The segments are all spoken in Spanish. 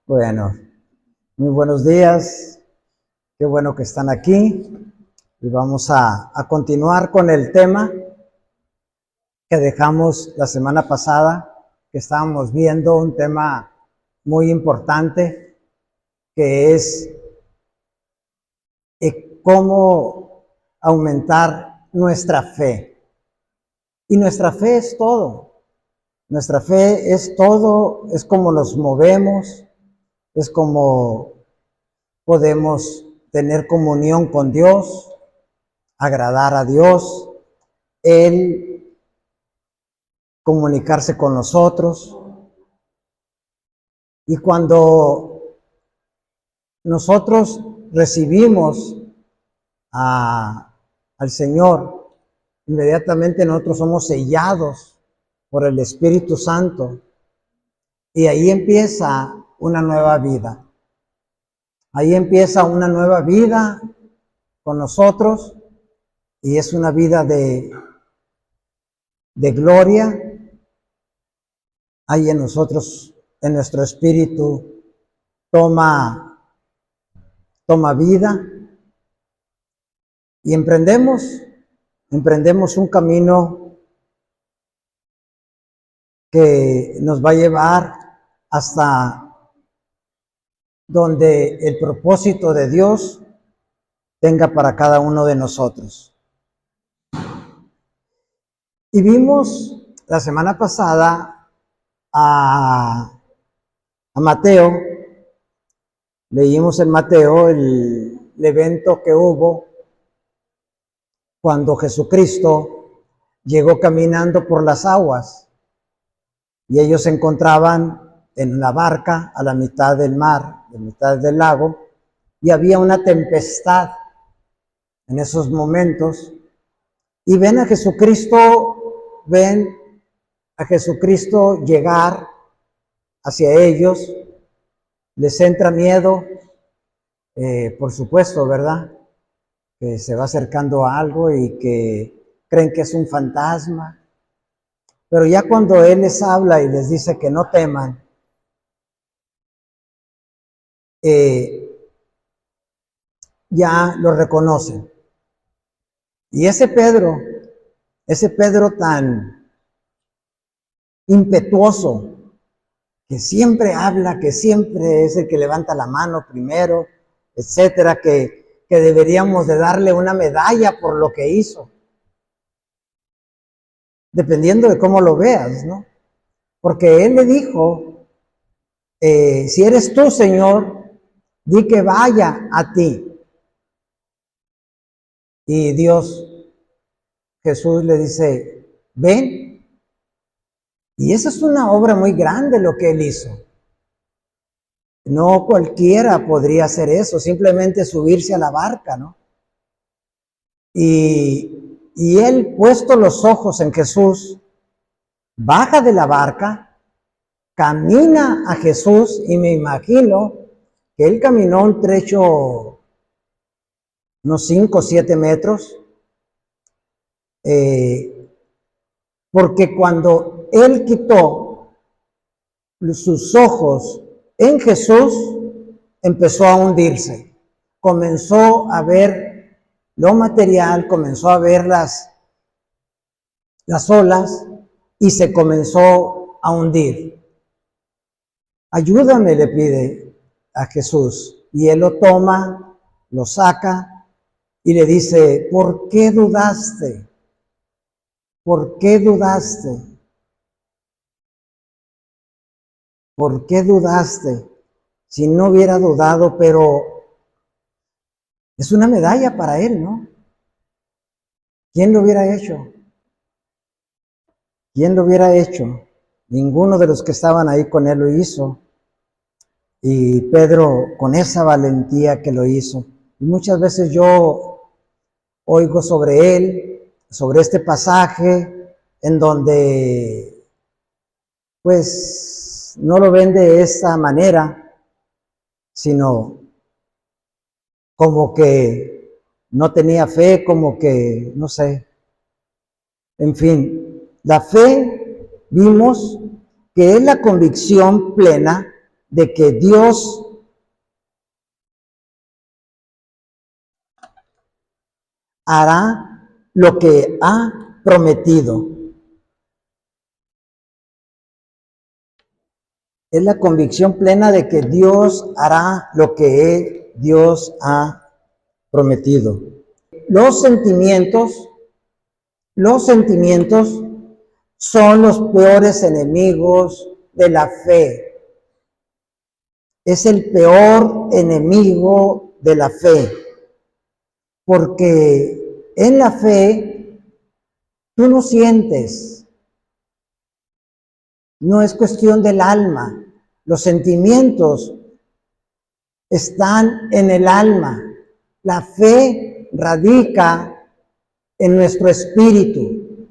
Bueno, muy buenos días, qué bueno que están aquí y vamos a continuar con el tema que dejamos la semana pasada, que estábamos viendo un tema muy importante que es cómo aumentar nuestra fe. Y nuestra fe es todo, nuestra fe es todo, es como nos movemos, es como podemos tener comunión con Dios, agradar a Dios, Él comunicarse con nosotros. Y cuando nosotros recibimos al Señor, inmediatamente nosotros somos sellados por el Espíritu Santo y ahí empieza una nueva vida. Ahí empieza una nueva vida con nosotros y es una vida de gloria. Hay en nosotros, en nuestro espíritu, toma vida y emprendemos un camino que nos va a llevar hasta donde el propósito de Dios tenga para cada uno de nosotros. Y vimos la semana pasada a Mateo, leímos en Mateo el evento que hubo cuando Jesucristo llegó caminando por las aguas y ellos se encontraban en la barca a la mitad del mar, a la mitad del lago, y había una tempestad en esos momentos, y ven a Jesucristo llegar hacia ellos, les entra miedo, por supuesto, ¿verdad? Que se va acercando a algo y que creen que es un fantasma, pero ya cuando Él les habla y les dice que no teman, ya lo reconocen. Y ese Pedro tan impetuoso, que siempre habla, que siempre es el que levanta la mano primero, etcétera, que deberíamos de darle una medalla por lo que hizo, dependiendo de cómo lo veas, ¿no? Porque Él le dijo, si eres tú, Señor, di que vaya a ti. Y Jesús le dice, ven. Y esa es una obra muy grande lo que Él hizo. No cualquiera podría hacer eso, simplemente subirse a la barca, ¿no? Y Él, puesto los ojos en Jesús, baja de la barca, camina a Jesús, y me imagino que Él caminó un trecho, unos 5 o 7 metros, porque cuando Él quitó sus ojos en Jesús, empezó a hundirse, comenzó a ver lo material, comenzó a ver las olas y se comenzó a hundir. Ayúdame, le pide a Jesús, y Él lo toma, lo saca y le dice, ¿por qué dudaste? ¿Por qué dudaste? ¿Por qué dudaste? Si no hubiera dudado, pero es una medalla para Él, ¿no? ¿Quién lo hubiera hecho? ¿Quién lo hubiera hecho? Ninguno de los que estaban ahí con Él lo hizo. Y Pedro, con esa valentía que lo hizo. Y muchas veces yo oigo sobre Él, sobre este pasaje, en donde, pues, no lo ven de esta manera, sino como que no tenía fe, como que, no sé. En fin, la fe, vimos que es la convicción plena de que Dios hará lo que ha prometido. Es la convicción plena de que Dios hará lo que Dios ha prometido. Los sentimientos son los peores enemigos de la fe. Es el peor enemigo de la fe. Porque en la fe tú no sientes. No es cuestión del alma. Los sentimientos están en el alma. La fe radica en nuestro espíritu.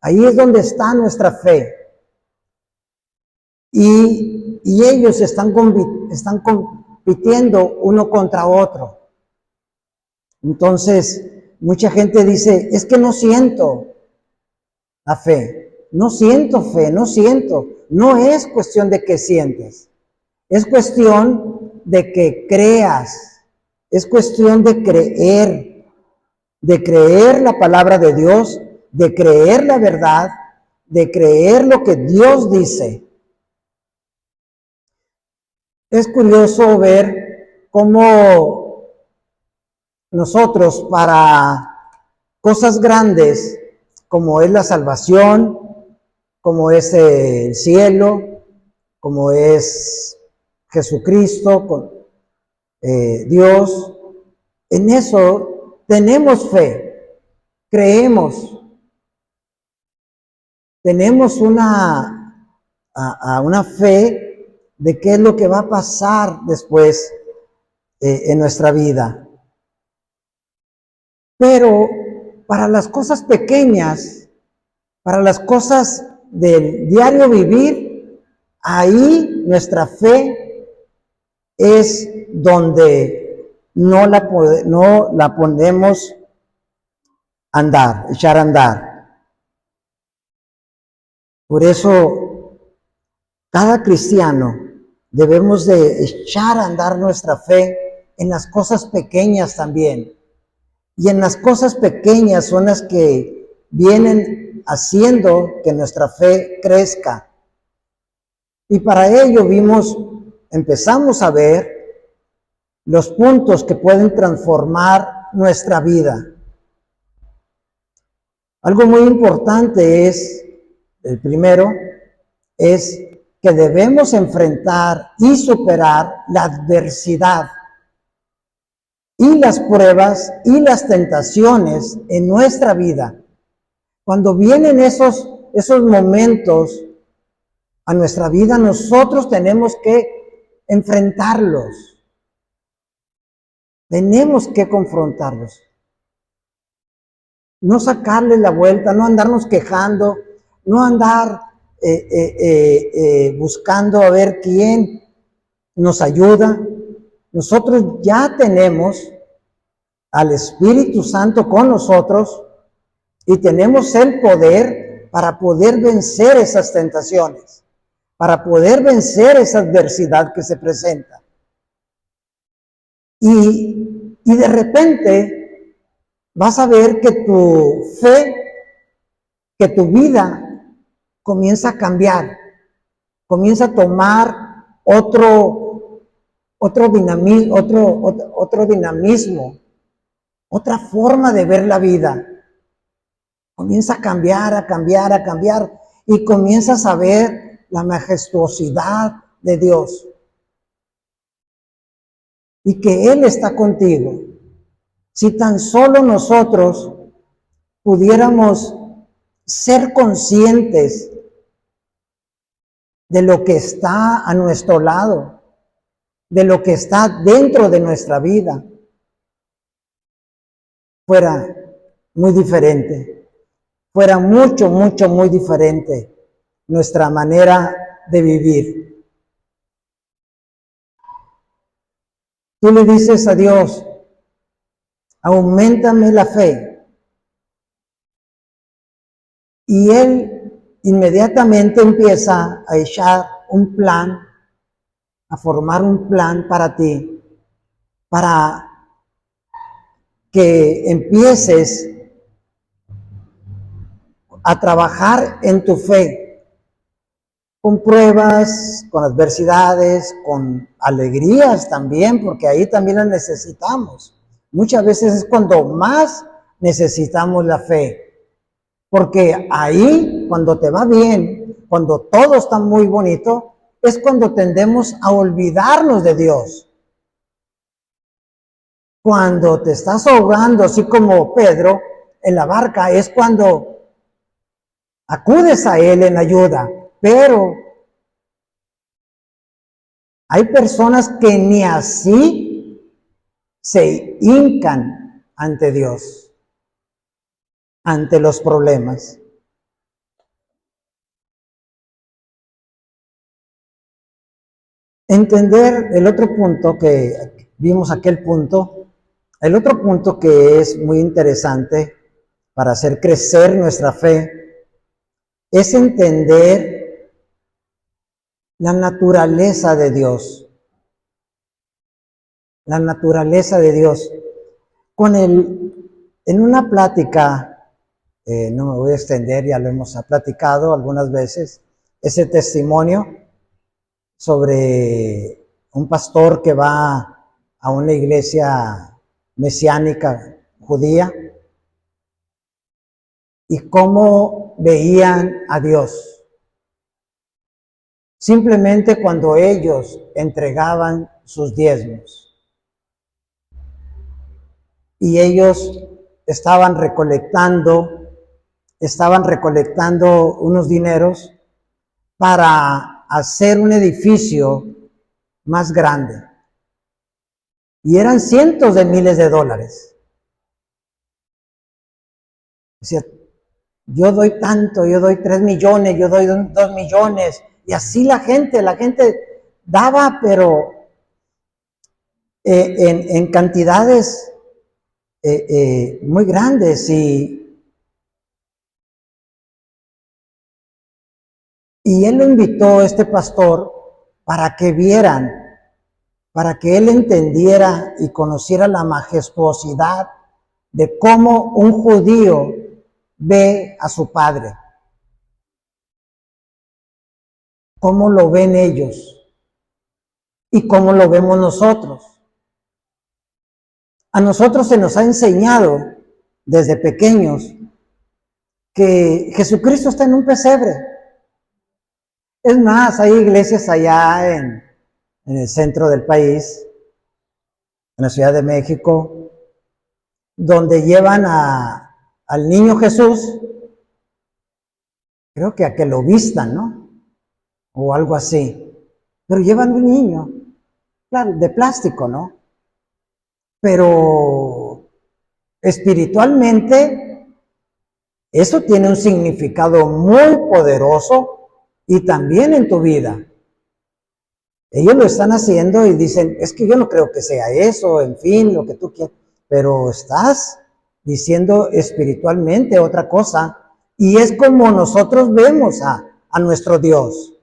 Ahí es donde está nuestra fe. Y ellos están compitiendo uno contra otro. Entonces, mucha gente dice, es que no siento la fe. No siento fe, no siento. No es cuestión de que sientes. Es cuestión de que creas. Es cuestión de creer la palabra de Dios, de creer la verdad, de creer lo que Dios dice. Es curioso ver cómo nosotros para cosas grandes, como es la salvación, como es el cielo, como es Jesucristo, Dios, en eso tenemos fe, creemos, tenemos una fe de qué es lo que va a pasar después en nuestra vida. Pero para las cosas pequeñas, para las cosas del diario vivir, ahí nuestra fe es donde no la podemos echar a andar. Por eso, cada cristiano debemos de echar a andar nuestra fe en las cosas pequeñas también. Y en las cosas pequeñas son las que vienen haciendo que nuestra fe crezca. Y para ello empezamos a ver los puntos que pueden transformar nuestra vida. Algo muy importante el primero, es que debemos enfrentar y superar la adversidad y las pruebas y las tentaciones en nuestra vida. Cuando vienen esos momentos a nuestra vida, nosotros tenemos que enfrentarlos. Tenemos que confrontarlos. No sacarle la vuelta, no andarnos quejando, no andar buscando a ver quién nos ayuda. Nosotros ya tenemos al Espíritu Santo con nosotros y tenemos el poder para poder vencer esas tentaciones, para poder vencer esa adversidad que se presenta. Y de repente vas a ver que tu fe, que tu vida comienza a cambiar, comienza a tomar otro dinamismo, otra forma de ver la vida. Comienza a cambiar y comienzas a ver la majestuosidad de Dios y que Él está contigo. Si tan solo nosotros pudiéramos ser conscientes de lo que está a nuestro lado, de lo que está dentro de nuestra vida, fuera muy diferente, fuera muy diferente nuestra manera de vivir. Tú le dices a Dios, auméntame la fe. Y Él inmediatamente empieza a echar un plan, a formar un plan para ti, para que empieces a trabajar en tu fe, con pruebas, con adversidades, con alegrías también, porque ahí también las necesitamos. Muchas veces es cuando más necesitamos la fe, porque ahí, cuando te va bien, cuando todo está muy bonito, es cuando tendemos a olvidarnos de Dios. Cuando te estás ahogando, así como Pedro en la barca, es cuando acudes a Él en ayuda. Pero hay personas que ni así se hincan ante Dios, ante los problemas. Entender el otro punto que vimos, aquel punto, el otro punto que es muy interesante para hacer crecer nuestra fe, es entender la naturaleza de Dios. La naturaleza de Dios. En una plática, no me voy a extender, ya lo hemos platicado algunas veces, ese testimonio sobre un pastor que va a una iglesia mesiánica judía y cómo veían a Dios. Simplemente cuando ellos entregaban sus diezmos y ellos estaban recolectando unos dineros para hacer un edificio más grande. Y eran cientos de miles de dólares. Decía, yo doy tanto, yo doy 3 millones, yo doy 2 millones. Y así la gente daba, pero en cantidades muy grandes. Y él lo invitó, este pastor, para que vieran, para que él entendiera y conociera la majestuosidad de cómo un judío ve a su padre, cómo lo ven ellos y cómo lo vemos nosotros. A nosotros se nos ha enseñado desde pequeños que Jesucristo está en un pesebre. Es más, hay iglesias allá en el centro del país, en la Ciudad de México, donde llevan al niño Jesús, creo que a que lo vistan, ¿no? O algo así. Pero llevan un niño, claro, de plástico, ¿no? Pero espiritualmente, eso tiene un significado muy poderoso y también en tu vida. Ellos lo están haciendo y dicen, es que yo no creo que sea eso, en fin, lo que tú quieras, pero estás diciendo espiritualmente otra cosa. Y es como nosotros vemos a nuestro Dios.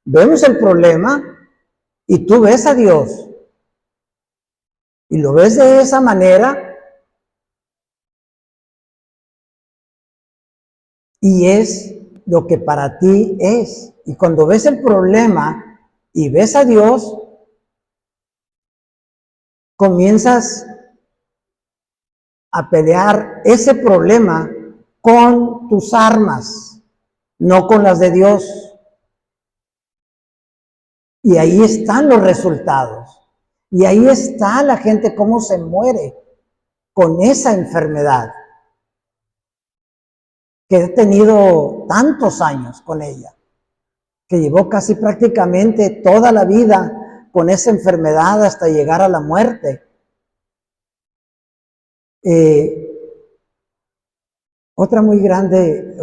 Vemos el problema y tú ves a Dios. Y lo ves de esa manera y es lo que para ti es. Y cuando ves el problema y ves a Dios, comienzas a pelear ese problema con tus armas, no con las de Dios. Y ahí están los resultados. Y ahí está la gente cómo se muere con esa enfermedad que he tenido tantos años con ella, que llevó casi prácticamente toda la vida con esa enfermedad hasta llegar a la muerte. Otra muy grande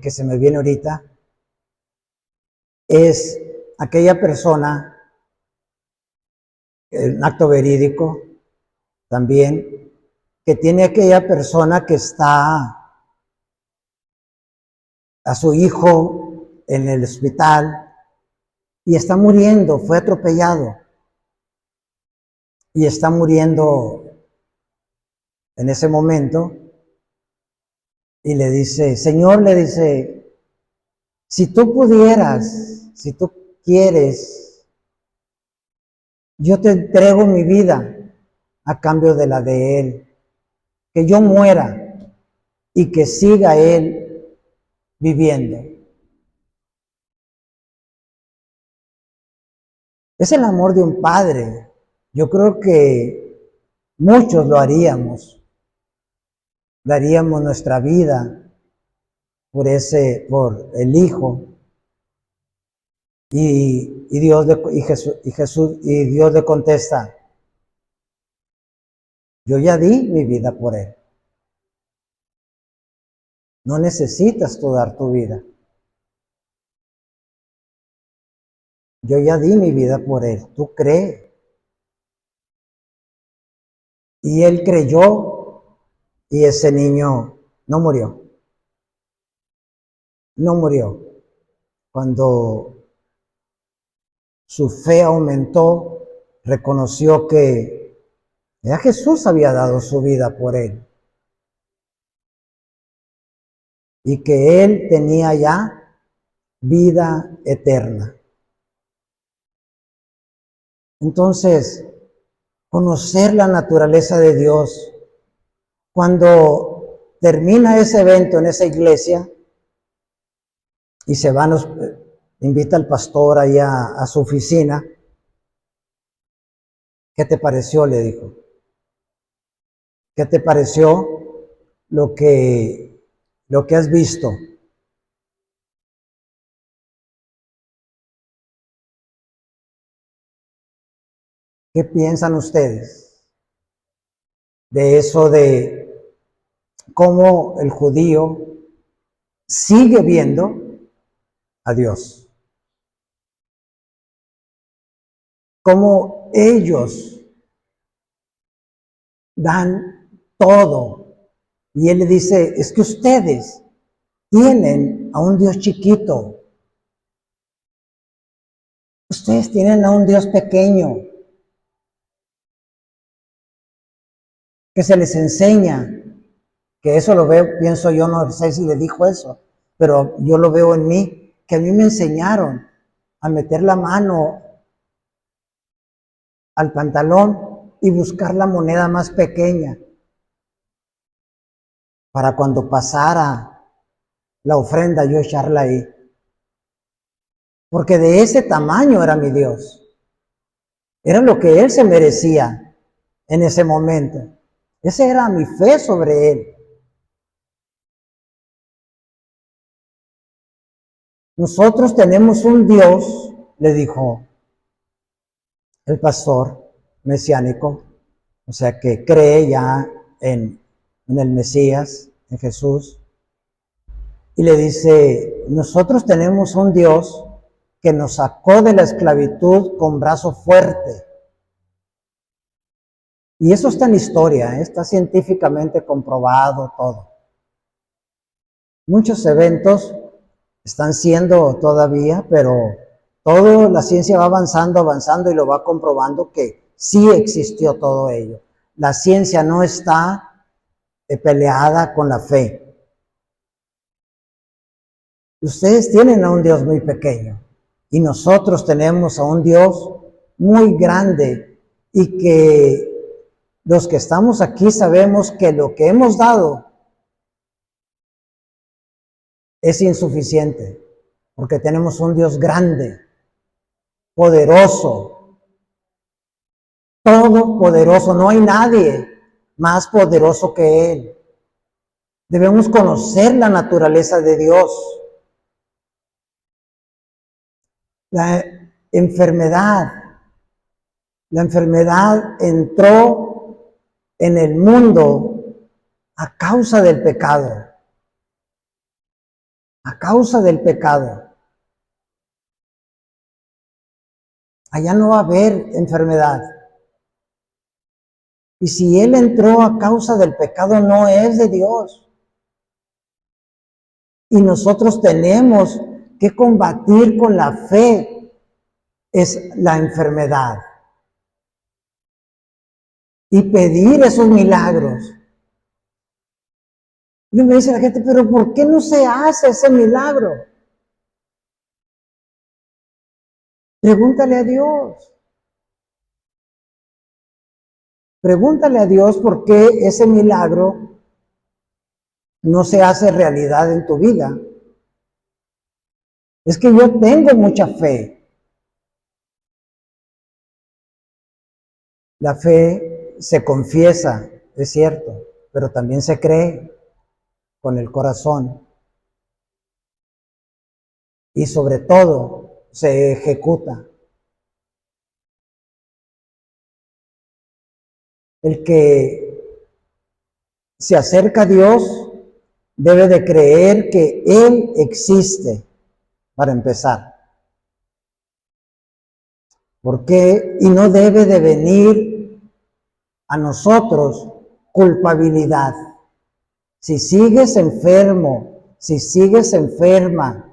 que se me viene ahorita es aquella persona, un acto verídico también, que tiene aquella persona que está a su hijo en el hospital y está muriendo, fue atropellado y está muriendo en ese momento, y le dice, Señor, le dice, si tú pudieras, si tú quieres, yo te entrego mi vida a cambio de la de él, que yo muera y que siga él viviendo. Es el amor de un padre. Yo creo que muchos lo haríamos. Daríamos nuestra vida por el Hijo. Y Dios y Dios le contesta, yo ya di mi vida por él. No necesitas tú dar tu vida. Yo ya di mi vida por él. Tú crees. Y él creyó y ese niño no murió. No murió. Cuando su fe aumentó, reconoció que ya Jesús había dado su vida por él. Y que él tenía ya vida eterna. Entonces, conocer la naturaleza de Dios. Cuando termina ese evento en esa iglesia y se va, invita al pastor ahí a su oficina, ¿qué te pareció? Le dijo. ¿Qué te pareció lo que has visto? ¿Qué piensan ustedes de eso, de cómo el judío sigue viendo a Dios? Cómo ellos dan todo. Y él le dice, es que ustedes tienen a un Dios chiquito. Ustedes tienen a un Dios pequeño que se les enseña, que eso lo veo, pienso yo, no sé si le dijo eso, pero yo lo veo en mí, que a mí me enseñaron a meter la mano al pantalón y buscar la moneda más pequeña para cuando pasara la ofrenda yo echarla ahí. Porque de ese tamaño era mi Dios. Era lo que Él se merecía en ese momento. Esa era mi fe sobre Él. Nosotros tenemos un Dios, le dijo el pastor mesiánico, o sea que cree ya en el Mesías, en Jesús, y le dice, nosotros tenemos un Dios que nos sacó de la esclavitud con brazo fuerte. Y eso está en historia, está científicamente comprobado todo. Muchos eventos están siendo todavía, pero toda la ciencia va avanzando y lo va comprobando que sí existió todo ello. La ciencia no está peleada con la fe. Ustedes tienen a un Dios muy pequeño y nosotros tenemos a un Dios muy grande y que los que estamos aquí sabemos que lo que hemos dado es insuficiente porque tenemos un Dios grande, poderoso, todopoderoso. No hay nadie más poderoso que Él. Debemos conocer la naturaleza de Dios. La enfermedad entró en el mundo a causa del pecado. A causa del pecado. Allá no va a haber enfermedad. Y si Él entró a causa del pecado, no es de Dios. Y nosotros tenemos que combatir con la fe es la enfermedad. Y pedir esos milagros. Y me dice la gente, pero ¿por qué no se hace ese milagro? Pregúntale a Dios. Pregúntale a Dios por qué ese milagro no se hace realidad en tu vida. Es que yo tengo mucha fe. La fe se confiesa, es cierto, pero también se cree con el corazón. Y sobre todo, se ejecuta. El que se acerca a Dios debe de creer que Él existe, para empezar. Porque, y no debe de venir a nosotros culpabilidad. Si sigues enfermo, si sigues enferma,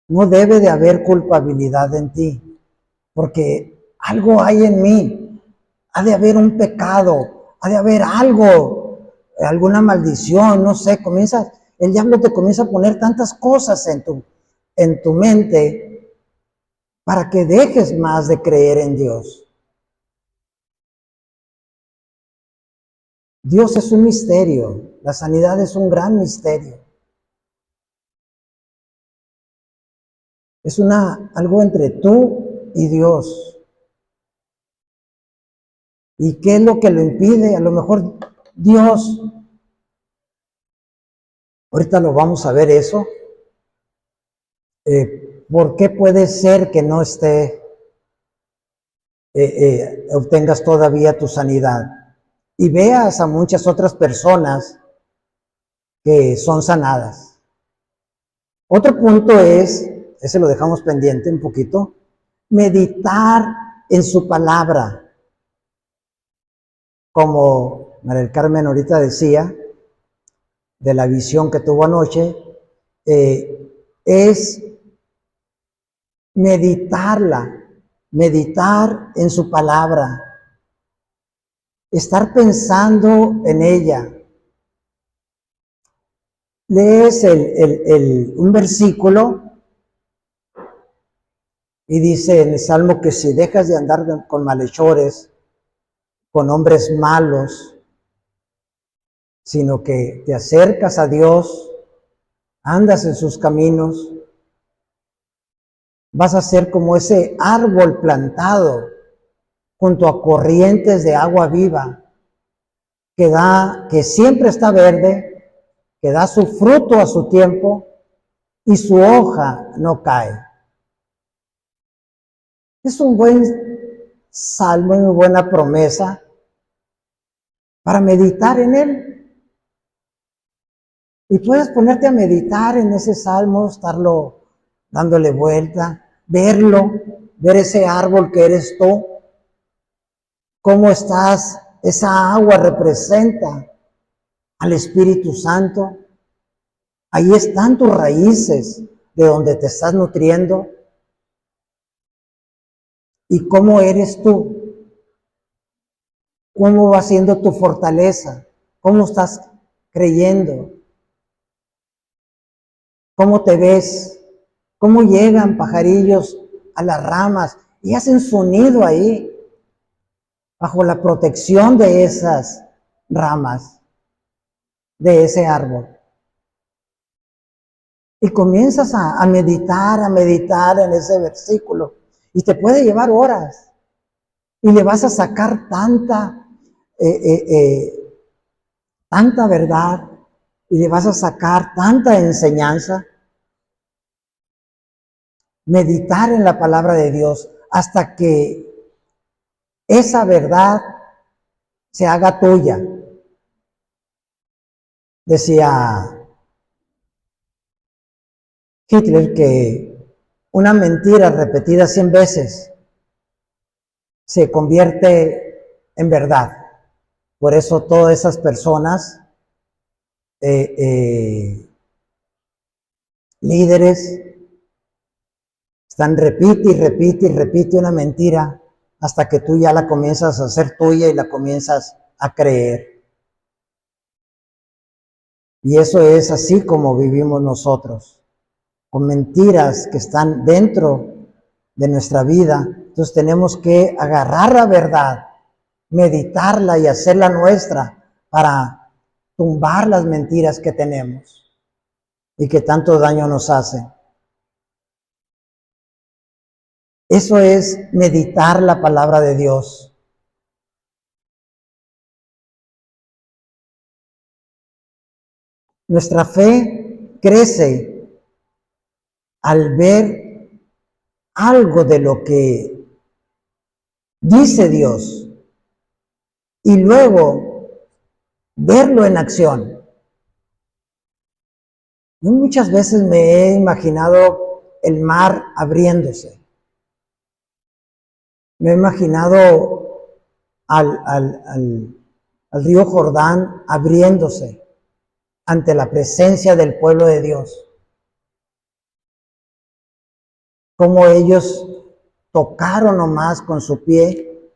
no debe de haber culpabilidad en ti, porque algo hay en mí, ha de haber un pecado, ha de haber algo, alguna maldición, no sé, el diablo te comienza a poner tantas cosas en tu mente para que dejes más de creer en Dios. Dios es un misterio, la sanidad es un gran misterio. Es algo entre tú y Dios. ¿Y qué es lo que lo impide? A lo mejor Dios, ahorita lo vamos a ver eso. ¿Por qué puede ser que no obtengas todavía tu sanidad? Y veas a muchas otras personas que son sanadas. Otro punto es, ese lo dejamos pendiente un poquito, meditar en su palabra. Como María del Carmen ahorita decía, de la visión que tuvo anoche, es meditar en su palabra, estar pensando en ella. Lees un versículo y dice en el Salmo que si dejas de andar con malhechores, con hombres malos, sino que te acercas a Dios, andas en sus caminos, vas a ser como ese árbol plantado junto a corrientes de agua viva, que siempre está verde, que da su fruto a su tiempo y su hoja no cae. Es un buen salmo y una buena promesa para meditar en él. Y puedes ponerte a meditar en ese salmo, estarlo dándole vuelta, verlo, ver ese árbol que eres tú, cómo estás, esa agua representa al Espíritu Santo. Ahí están tus raíces de donde te estás nutriendo. ¿Y cómo eres tú? ¿Cómo va siendo tu fortaleza? ¿Cómo estás creyendo? ¿Cómo te ves? ¿Cómo llegan pajarillos a las ramas y hacen su nido ahí, bajo la protección de esas ramas, de ese árbol? Y comienzas a meditar en ese versículo. Y te puede llevar horas. Y le vas a sacar tanta verdad. Y le vas a sacar tanta enseñanza. Meditar en la palabra de Dios hasta que esa verdad se haga tuya. Decía Hitler que una mentira repetida 100 veces se convierte en verdad. Por eso todas esas personas, líderes, Están repite y repite y repite una mentira hasta que tú ya la comienzas a hacer tuya y la comienzas a creer. Y eso es así como vivimos nosotros, con mentiras que están dentro de nuestra vida. Entonces tenemos que agarrar la verdad, meditarla y hacerla nuestra para tumbar las mentiras que tenemos y que tanto daño nos hacen. Eso es meditar la palabra de Dios. Nuestra fe crece al ver algo de lo que dice Dios y luego verlo en acción. Yo muchas veces me he imaginado el mar abriéndose. Me he imaginado al río Jordán abriéndose ante la presencia del pueblo de Dios. Como ellos tocaron nomás con su pie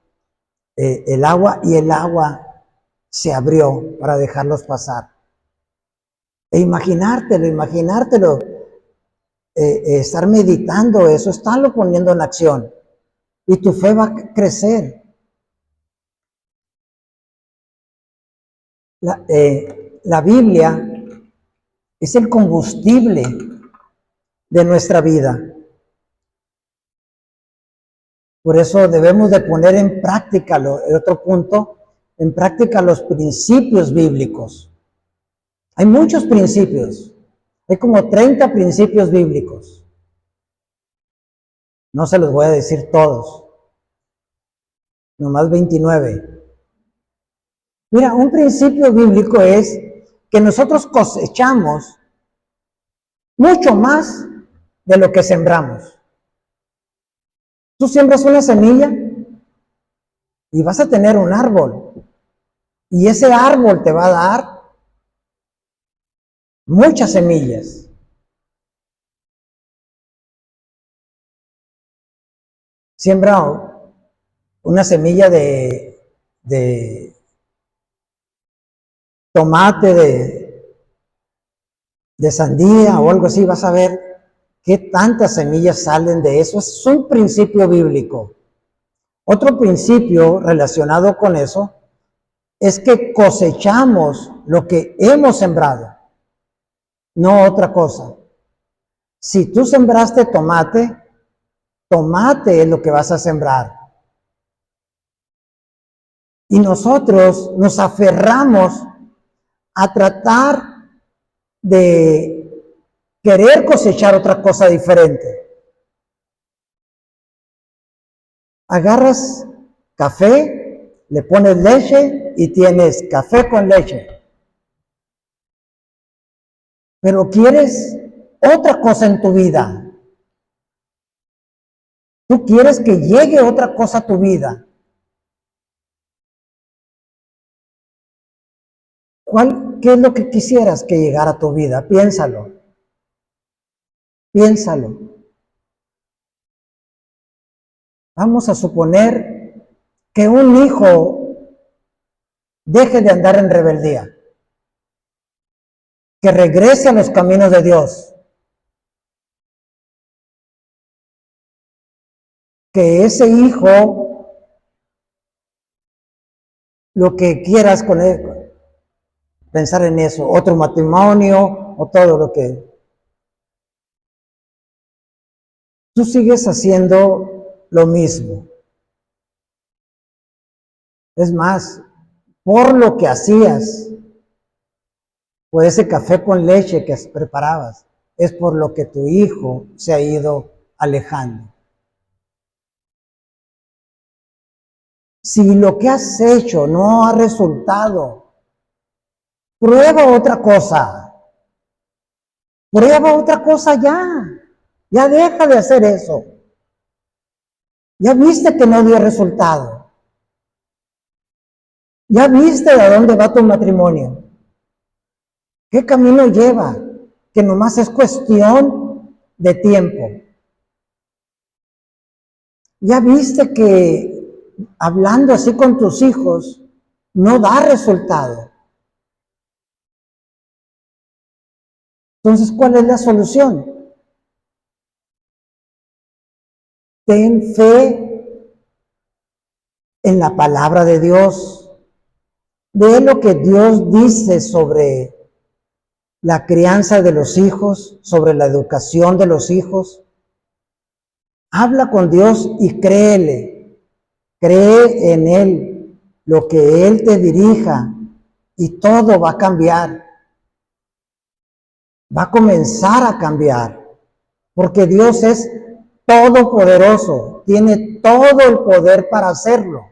el agua y el agua se abrió para dejarlos pasar. E imaginártelo, estar meditando eso, estarlo poniendo en acción. Y tu fe va a crecer. La Biblia es el combustible de nuestra vida. Por eso debemos de poner en práctica, el otro punto, en práctica los principios bíblicos. Hay muchos principios. Hay como 30 principios bíblicos. No se los voy a decir todos. Nomás 29. Mira, un principio bíblico es que nosotros cosechamos mucho más de lo que sembramos. Tú siembras una semilla y vas a tener un árbol. Y ese árbol te va a dar muchas semillas. Siembra una semilla de tomate, de sandía o algo así, vas a ver qué tantas semillas salen de eso. Es un principio bíblico. Otro principio relacionado con eso es que cosechamos lo que hemos sembrado, no otra cosa. Si tú sembraste tomate, tomate es lo que vas a sembrar. Y nosotros nos aferramos a tratar de querer cosechar otra cosa diferente. Agarras café, le pones leche y tienes café con leche. Pero quieres otra cosa en tu vida. Tú quieres que llegue otra cosa a tu vida. ¿Qué es lo que quisieras que llegara a tu vida? Piénsalo. Piénsalo. Vamos a suponer que un hijo deje de andar en rebeldía, que regrese a los caminos de Dios, que ese hijo, lo que quieras con él, pensar en eso, otro matrimonio o todo lo que... Tú sigues haciendo lo mismo. Es más, por lo que hacías, o ese café con leche que preparabas, es por lo que tu hijo se ha ido alejando. Si lo que has hecho no ha resultado, prueba otra cosa. Prueba otra cosa ya. Ya deja de hacer eso. Ya viste que no dio resultado. Ya viste a dónde va tu matrimonio. ¿Qué camino lleva? Que nomás es cuestión de tiempo. Ya viste que hablando así con tus hijos no da resultado. Entonces, ¿cuál es la solución? Ten fe en la palabra de Dios. Ve lo que Dios dice sobre la crianza de los hijos, sobre la educación de los hijos. Habla con Dios y créele. Cree en Él, lo que Él te dirija y todo va a cambiar. Va a comenzar a cambiar. Porque Dios es todopoderoso, tiene todo el poder para hacerlo.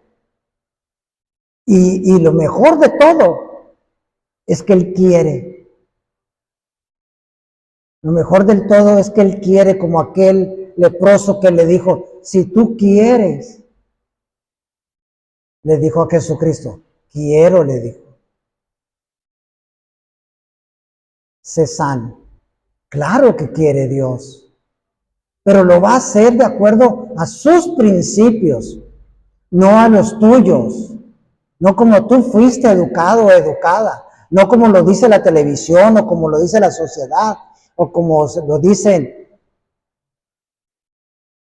Y lo mejor de todo es que Él quiere. Lo mejor del todo es que Él quiere, como aquel leproso que le dijo, si tú quieres, le dijo a Jesucristo, quiero, le dijo, sé sano. Claro que quiere Dios, pero lo va a hacer de acuerdo a sus principios, no a los tuyos, no como tú fuiste educado o educada, no como lo dice la televisión o como lo dice la sociedad o como lo dicen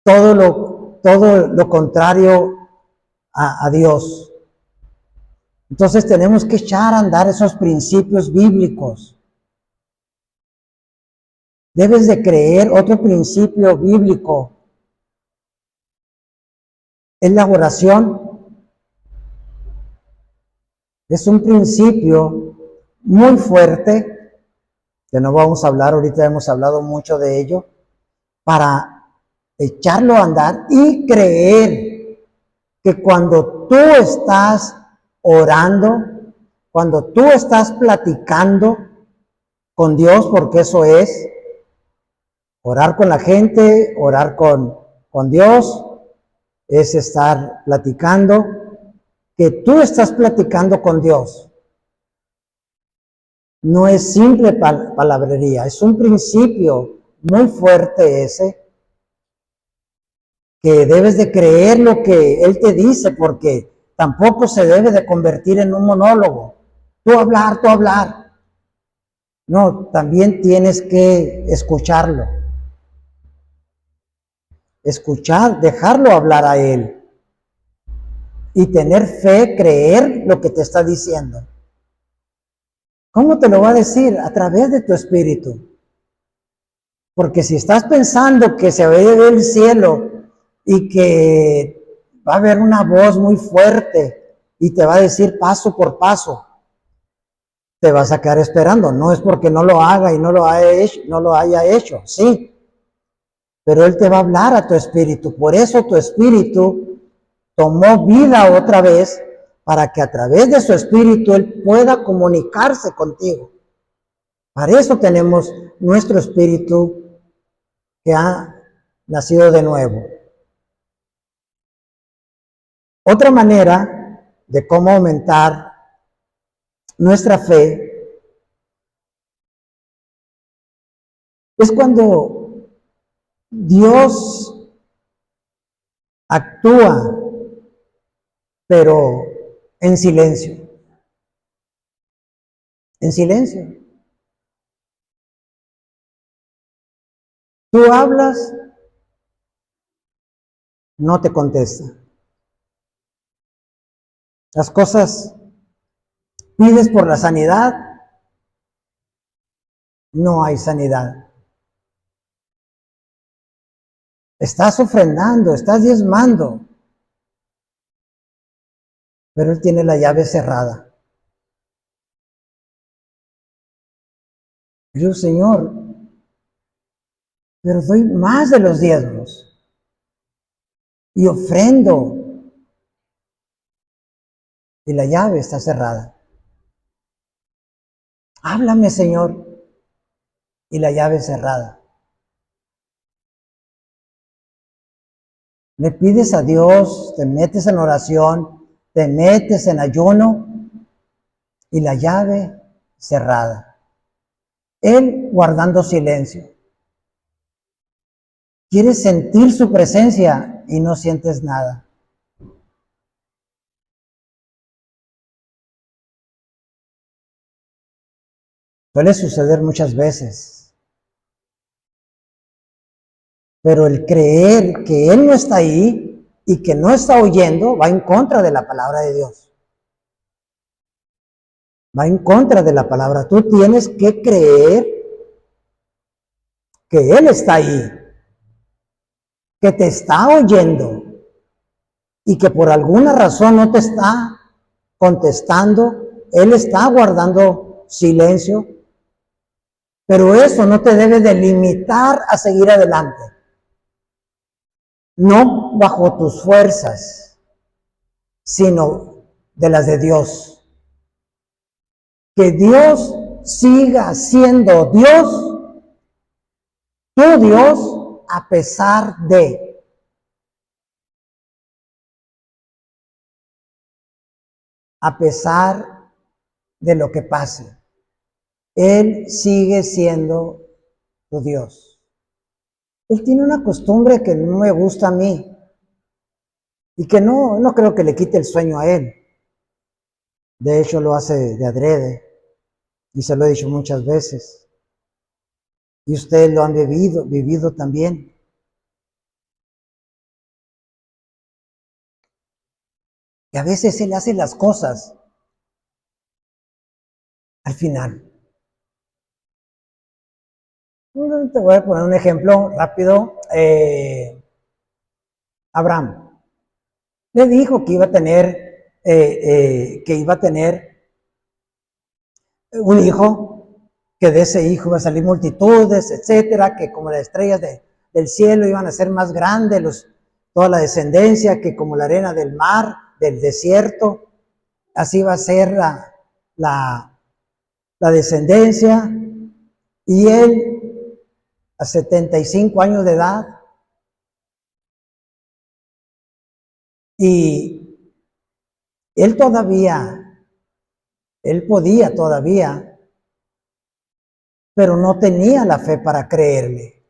todo lo contrario a Dios. Entonces tenemos que echar a andar esos principios bíblicos. Debes de creer otro principio bíblico. Es la oración. Es un principio muy fuerte, que no vamos a hablar, ahorita hemos hablado mucho de ello, para echarlo a andar y creer que cuando tú estás orando, cuando tú estás platicando con Dios, porque eso es orar con la gente, orar con Dios, es estar platicando, que tú estás platicando con Dios. No es simple palabrería, es un principio muy fuerte ese, que debes de creer lo que Él te dice, porque tampoco se debe de convertir en un monólogo. Tú hablar, tú hablar. No, también tienes que escucharlo. Escuchar, dejarlo hablar a Él. Y tener fe, creer lo que te está diciendo. ¿Cómo te lo va a decir? A través de tu espíritu. Porque si estás pensando que se va a ver el cielo y que va a haber una voz muy fuerte y te va a decir paso por paso, te vas a quedar esperando. No es porque no lo haga y no lo haya hecho, sí, pero Él te va a hablar a tu espíritu. Por eso tu espíritu tomó vida otra vez, para que a través de su espíritu Él pueda comunicarse contigo. Para eso tenemos nuestro espíritu que ha nacido de nuevo. Otra manera de cómo aumentar nuestra fe es cuando Dios actúa, pero en silencio. En silencio. Tú hablas, no te contesta. Las cosas, pides por la sanidad, no hay sanidad. Estás ofrendando, estás diezmando, pero Él tiene la llave cerrada. Y yo, Señor, pero doy más de los diezmos y ofrendo, y la llave está cerrada. Háblame, Señor, y la llave cerrada. Le pides a Dios, te metes en oración, te metes en ayuno y la llave cerrada. Él guardando silencio. Quieres sentir su presencia y no sientes nada. Suele suceder muchas veces. Pero el creer que Él no está ahí y que no está oyendo va en contra de la palabra de Dios. Va en contra de la palabra. Tú tienes que creer que Él está ahí, que te está oyendo y que por alguna razón no te está contestando. Él está guardando silencio, pero eso no te debe de limitar a seguir adelante. No bajo tus fuerzas, sino de las de Dios. Que Dios siga siendo Dios, tu Dios, a pesar de lo que pase. Él sigue siendo tu Dios. Él tiene una costumbre que no me gusta a mí y que no creo que le quite el sueño a Él. De hecho, lo hace de adrede y se lo he dicho muchas veces. Y ustedes lo han vivido también. Y a veces Él hace las cosas al final. Te voy a poner un ejemplo rápido. Abraham le dijo que iba a tener un hijo, que de ese hijo iba a salir multitudes, etcétera, que como las estrellas del cielo iban a ser más grandes, toda la descendencia, que como la arena del mar, del desierto, así va a ser la descendencia. Y él, a 75 años de edad, y él podía todavía, pero no tenía la fe para creerle.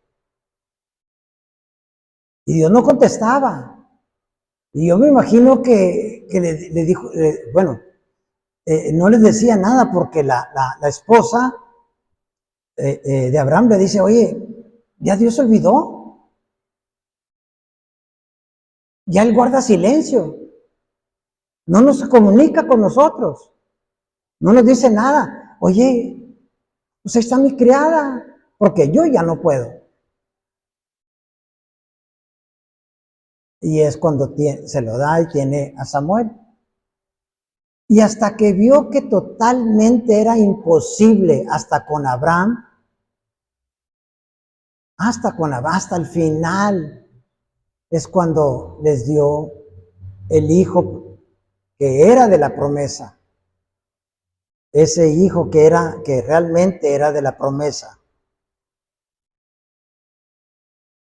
Y Dios no contestaba. Y yo me imagino que le dijo, no les decía nada porque la esposa de Abraham le dice, oye, ya Dios se olvidó. Ya Él guarda silencio. No nos comunica con nosotros. No nos dice nada. Oye, pues ahí está mi criada, porque yo ya no puedo. Y es cuando se lo da y tiene a Samuel. Y hasta que vio que totalmente era imposible, hasta con Abraham, hasta el final, es cuando les dio el hijo que era de la promesa. Ese hijo que realmente era de la promesa.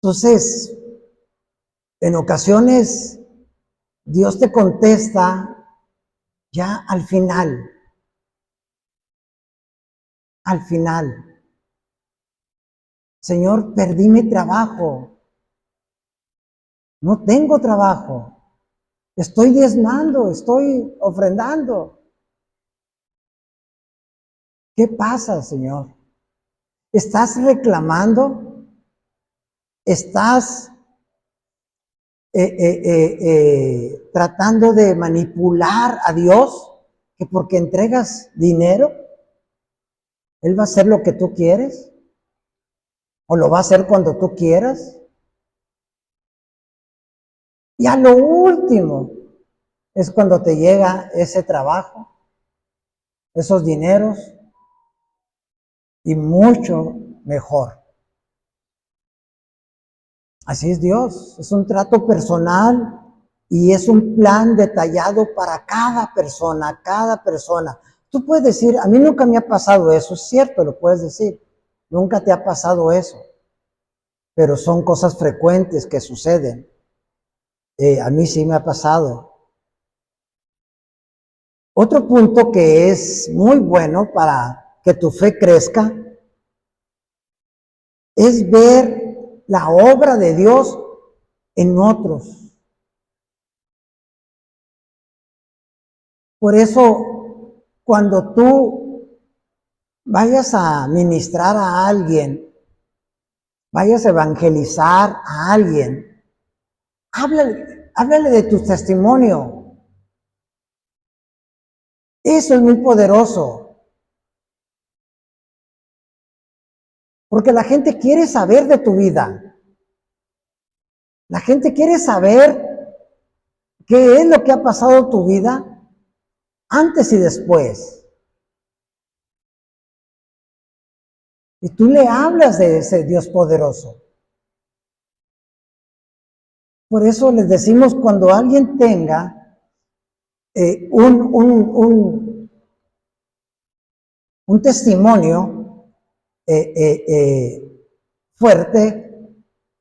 Entonces, en ocasiones, Dios te contesta ya al final. Al final. Señor, perdí mi trabajo. No tengo trabajo. Estoy diezmando, estoy ofrendando. ¿Qué pasa, Señor? ¿Estás reclamando? ¿Estás tratando de manipular a Dios? ¿Que porque entregas dinero, Él va a hacer lo que tú quieres? ¿O lo va a hacer cuando tú quieras? Y a lo último es cuando te llega ese trabajo, esos dineros, y mucho mejor. Así es Dios, es un trato personal y es un plan detallado para cada persona, cada persona. Tú puedes decir, a mí nunca me ha pasado eso, es cierto, lo puedes decir, nunca te ha pasado eso, pero son cosas frecuentes que suceden. A mí sí me ha pasado. Otro punto que es muy bueno para que tu fe crezca es ver la obra de Dios en otros. Por eso, cuando tú vayas a ministrar a alguien, vayas a evangelizar a alguien, háblale de tu testimonio. Eso es muy poderoso. Porque la gente quiere saber de tu vida. La gente quiere saber qué es lo que ha pasado en tu vida antes y después. Y tú le hablas de ese Dios poderoso. Por eso les decimos, cuando alguien tenga un testimonio fuerte,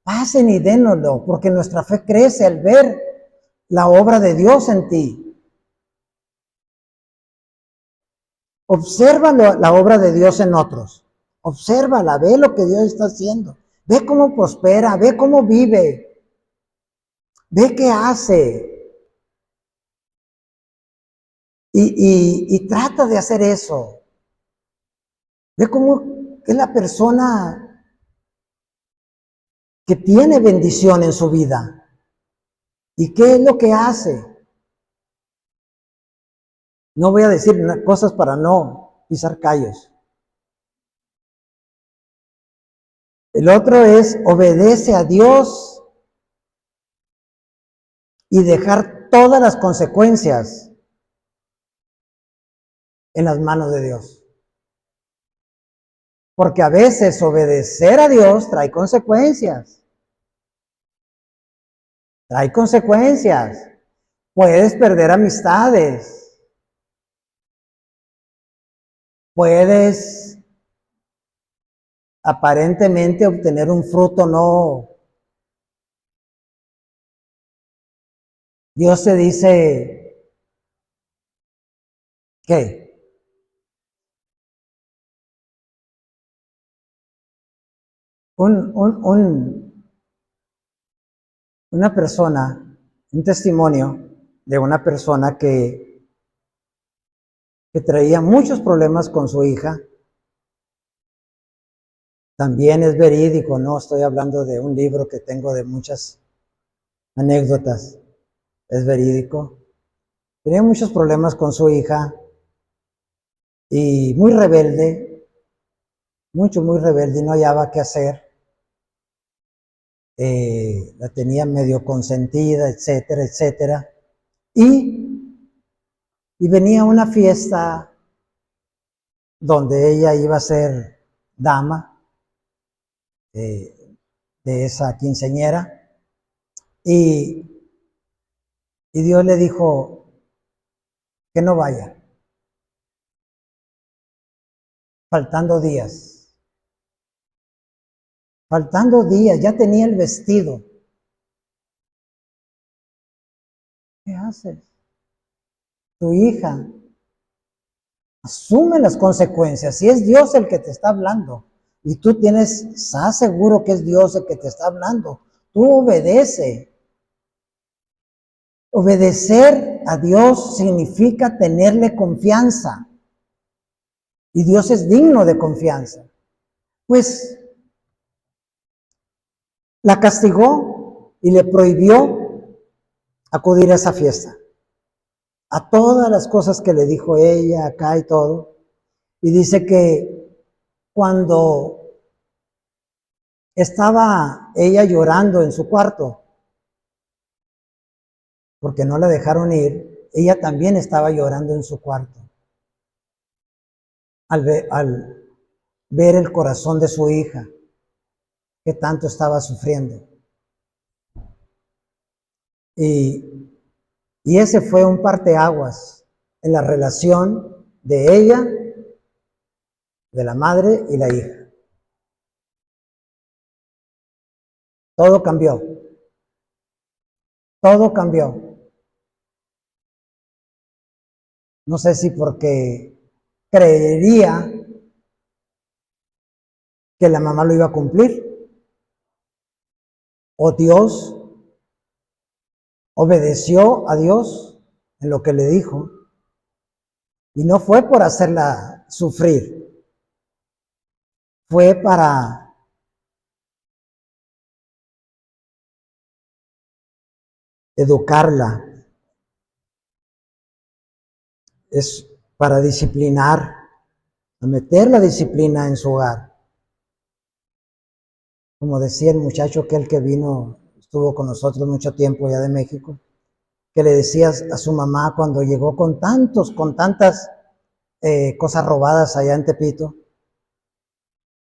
pasen y dénoslo, porque nuestra fe crece al ver la obra de Dios en ti. Observa la obra de Dios en otros. Obsérvala, ve lo que Dios está haciendo. Ve cómo prospera, ve cómo vive. Ve qué hace. Y trata de hacer eso. Ve cómo es la persona que tiene bendición en su vida. ¿Y qué es lo que hace? No voy a decir cosas para no pisar callos. El otro es obedece a Dios y dejar todas las consecuencias en las manos de Dios. Porque a veces obedecer a Dios trae consecuencias. Trae consecuencias. Puedes perder amistades. Puedes aparentemente obtener un fruto no. Dios te dice, ¿qué? Una persona, un testimonio de una persona que traía muchos problemas con su hija. También es verídico, no estoy hablando de un libro que tengo de muchas anécdotas. Es verídico. Tenía muchos problemas con su hija y muy rebelde, muy rebelde, y no hallaba qué hacer. La tenía medio consentida, etcétera, etcétera. Y venía una fiesta donde ella iba a ser dama de esa quinceañera, y Dios le dijo que no vaya, faltando días, ya tenía el vestido. ¿Qué haces? Tu hija asume las consecuencias. Si es Dios el que te está hablando y tú estás seguro que es Dios el que te está hablando, tú obedece. Obedecer a Dios significa tenerle confianza. Y Dios es digno de confianza. Pues la castigó y le prohibió acudir a esa fiesta. A todas las cosas que le dijo ella acá y todo. Y dice que cuando estaba ella llorando en su cuarto, porque no la dejaron ir, ella también estaba llorando en su cuarto. Al ver el corazón de su hija, que tanto estaba sufriendo. Y ese fue un parteaguas en la relación de ella, de la madre y la hija. Todo cambió. Todo cambió. No sé si porque creería que la mamá lo iba a cumplir, o Dios obedeció a Dios en lo que le dijo, y no fue por hacerla sufrir, fue para educarla, es para disciplinar, a meter la disciplina en su hogar. Como decía el muchacho aquel que vino, estuvo con nosotros mucho tiempo ya de México, que le decía a su mamá cuando llegó con tantas cosas robadas allá en Tepito,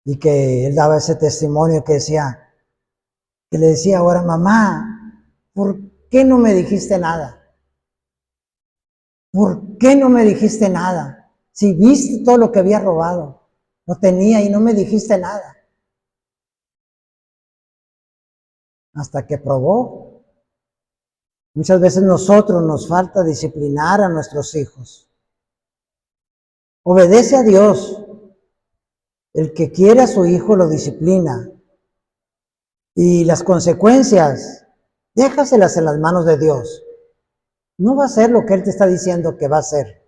y que él daba ese testimonio que le decía ahora, mamá, ¿por qué no me dijiste nada? ¿Por qué no me dijiste nada? Si viste todo lo que había robado, lo tenía y no me dijiste nada. Hasta que probó. Muchas veces nosotros nos falta disciplinar a nuestros hijos. Obedece a Dios. El que quiere a su hijo lo disciplina. Y las consecuencias, déjaselas en las manos de Dios. No va a ser lo que Él te está diciendo que va a hacer.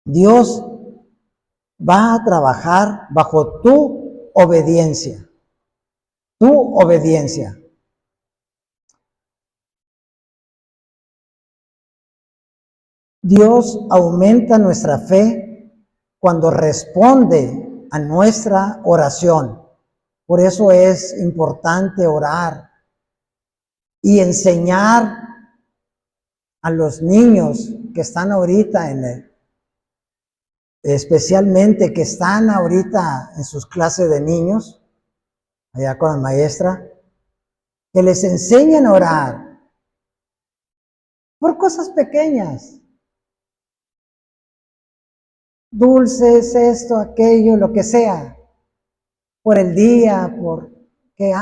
Dios va a trabajar bajo tu obediencia. Tu obediencia. Dios aumenta nuestra fe cuando responde a nuestra oración. Por eso es importante orar y enseñar a los niños que están ahorita especialmente que están ahorita en sus clases de niños, allá con la maestra, que les enseñen a orar por cosas pequeñas, dulces, esto, aquello, lo que sea, por el día, que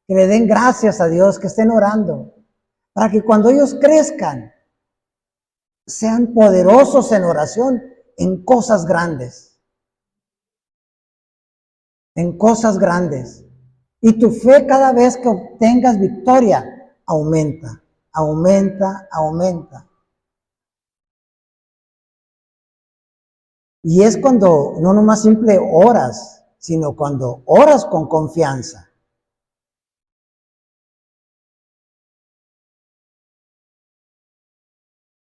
le den gracias a Dios, que estén orando, para que cuando ellos crezcan, sean poderosos en oración, en cosas grandes, en cosas grandes. Y tu fe cada vez que obtengas victoria, aumenta, aumenta, aumenta. Y es cuando no nomás simple oras, sino cuando oras con confianza.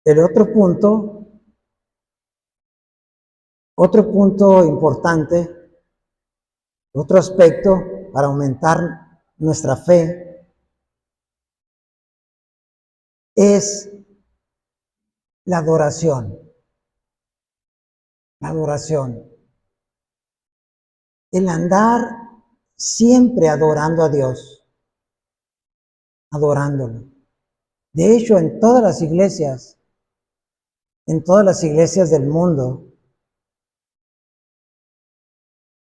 El otro punto importante, otro aspecto para aumentar nuestra fe es la adoración. La adoración. El andar siempre adorando a Dios, adorándolo. De hecho, en todas las iglesias del mundo,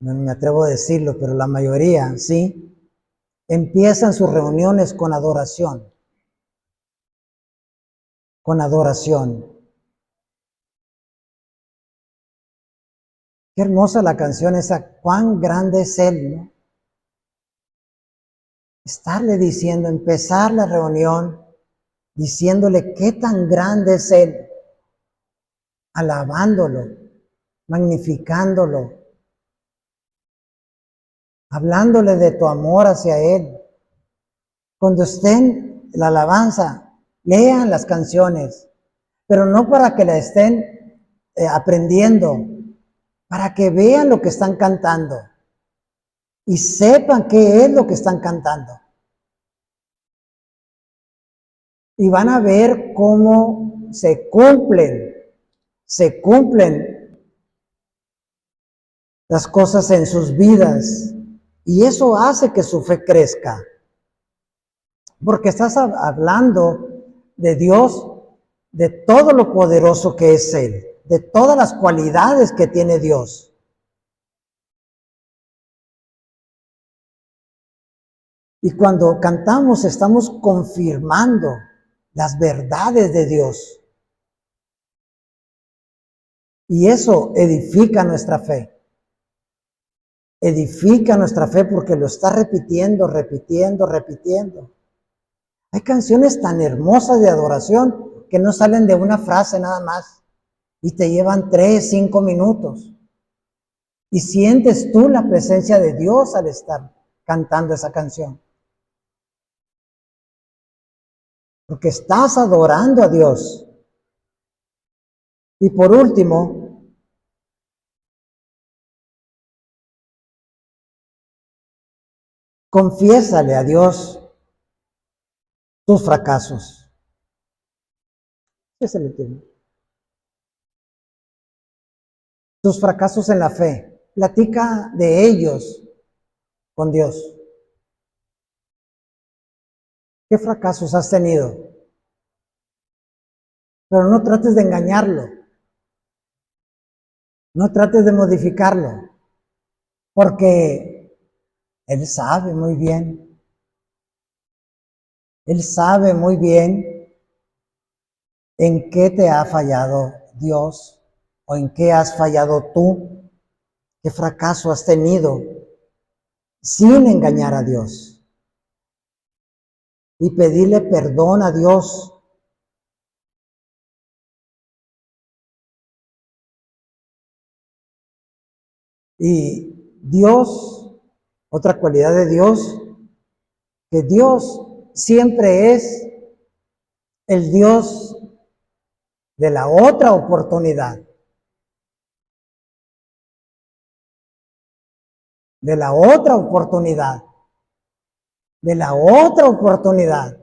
no me atrevo a decirlo, pero la mayoría, sí, empiezan sus reuniones con adoración. Con adoración. Qué hermosa la canción esa, cuán grande es Él, ¿no? Estarle diciendo, empezar la reunión, diciéndole qué tan grande es Él, alabándolo, magnificándolo, hablándole de tu amor hacia Él. Cuando estén la alabanza, lean las canciones, pero no para que la estén aprendiendo, para que vean lo que están cantando y sepan qué es lo que están cantando. Y van a ver cómo se cumplen las cosas en sus vidas. Y eso hace que su fe crezca. Porque estás hablando de Dios, de todo lo poderoso que es Él, de todas las cualidades que tiene Dios. Y cuando cantamos estamos confirmando las verdades de Dios. Y eso edifica nuestra fe. edifica nuestra fe porque lo está repitiendo, repitiendo, repitiendo. Hay canciones tan hermosas de adoración que no salen de una frase nada más y te llevan 3, 5 minutos. Y sientes tú la presencia de Dios al estar cantando esa canción. Porque estás adorando a Dios. Y por último, confiésale a Dios tus fracasos. ¿Qué se le tiene? Tus fracasos en la fe. Platica de ellos con Dios. ¿Qué fracasos has tenido? Pero no trates de engañarlo. No trates de modificarlo. Porque Él sabe muy bien. Él sabe muy bien en qué te ha fallado Dios o en qué has fallado tú. ¿Qué fracaso has tenido sin engañar a Dios? Y pedirle perdón a Dios. Y Dios, otra cualidad de Dios, que Dios siempre es el Dios de la otra oportunidad, de la otra oportunidad, de la otra oportunidad.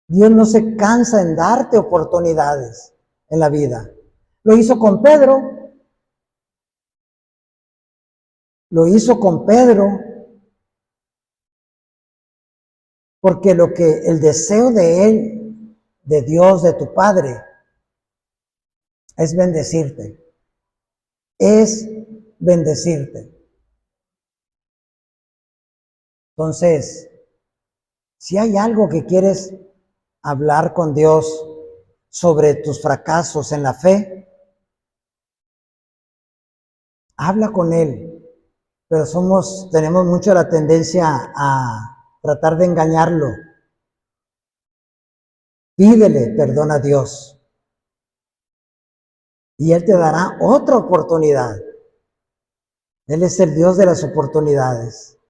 Dios no se cansa en darte oportunidades en la vida. Lo hizo con Pedro, lo hizo con Pedro, porque lo que el deseo de él, de Dios, de tu Padre, es bendecirte. Es bendecirte. Entonces, si hay algo que quieres hablar con Dios sobre tus fracasos en la fe, habla con Él. Pero tenemos mucho la tendencia a tratar de engañarlo. Pídele perdón a Dios y Él te dará otra oportunidad. Él es el Dios de las oportunidades.